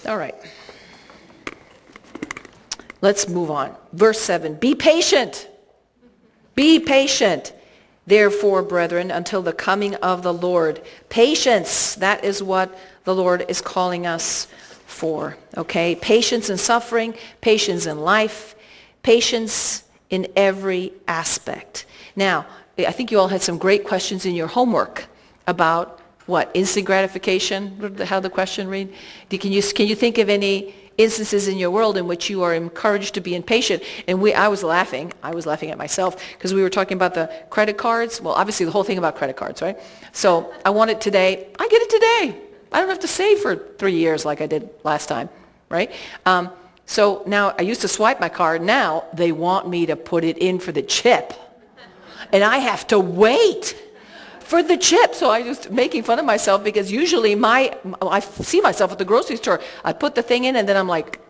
All right. Let's move on. Verse 7. Be patient. Be patient. Therefore, brethren, until the coming of the Lord. Patience. That is what the Lord is calling us for. Okay? Patience in suffering. Patience in life. Patience in every aspect. Now, I think you all had some great questions in your homework about what? Instant gratification? How the question read? Can you think of any instances in your world in which you are encouraged to be impatient? And I was laughing at myself because we were talking about the credit cards. Well, obviously the whole thing about credit cards, right? So I want it today. I get it today. I don't have to save for 3 years like I did last time, right? So now I used to swipe my card. Now they want me to put it in for the chip. And I have to wait for the chip. So I just making fun of myself because usually I see myself at the grocery store. I put the thing in and then I'm like,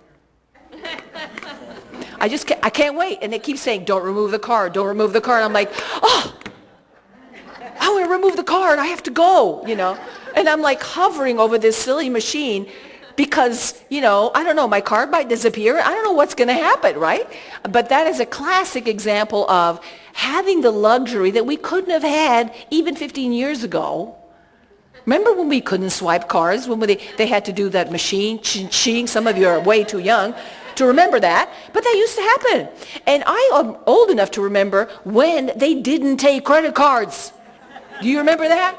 I can't wait. And it keeps saying, don't remove the card, don't remove the card. I'm like, oh, I want to remove the card. I have to go, And I'm like hovering over this silly machine because, I don't know, my card might disappear. I don't know what's going to happen, right? But that is a classic example of having the luxury that we couldn't have had even 15 years ago. Remember when we couldn't swipe cards, when they had to do that machine, ching. Some of you are way too young to remember that, but that used to happen. And I am old enough to remember when they didn't take credit cards. Do you remember that?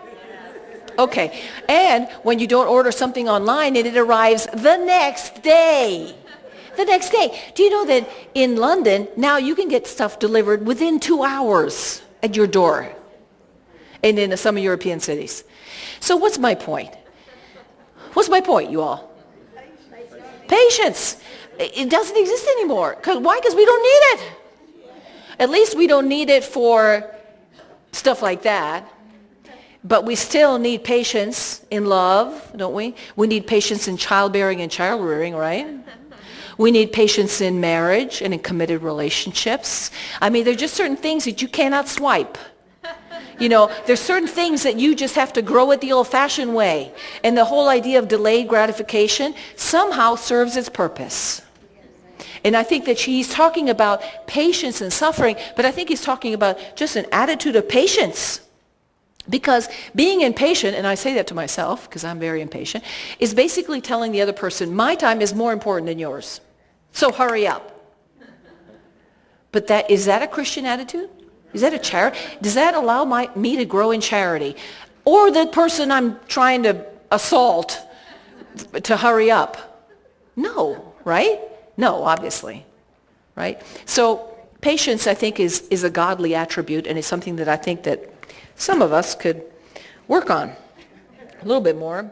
Okay, and when you don't order something online and it arrives the next day. The next day. Do you know that in London, now you can get stuff delivered within 2 hours at your door? And in some European cities. So what's my point? What's my point, you all? Patience. It doesn't exist anymore. Why? Because we don't need it. At least we don't need it for stuff like that. But we still need patience in love, don't we? We need patience in childbearing and child rearing, right? We need patience in marriage and in committed relationships. I mean, there are just certain things that you cannot swipe. There's certain things that you just have to grow it the old-fashioned way. And the whole idea of delayed gratification somehow serves its purpose. And I think that he's talking about patience and suffering, but I think he's talking about just an attitude of patience. Because being impatient, and I say that to myself because I'm very impatient, is basically telling the other person, my time is more important than yours. So hurry up. But is that a Christian attitude? Is that a charity? Does that allow me to grow in charity? Or the person I'm trying to assault to hurry up? No, right? No, obviously. Right? So patience, I think, is a godly attribute, and it's something that I think that some of us could work on a little bit more.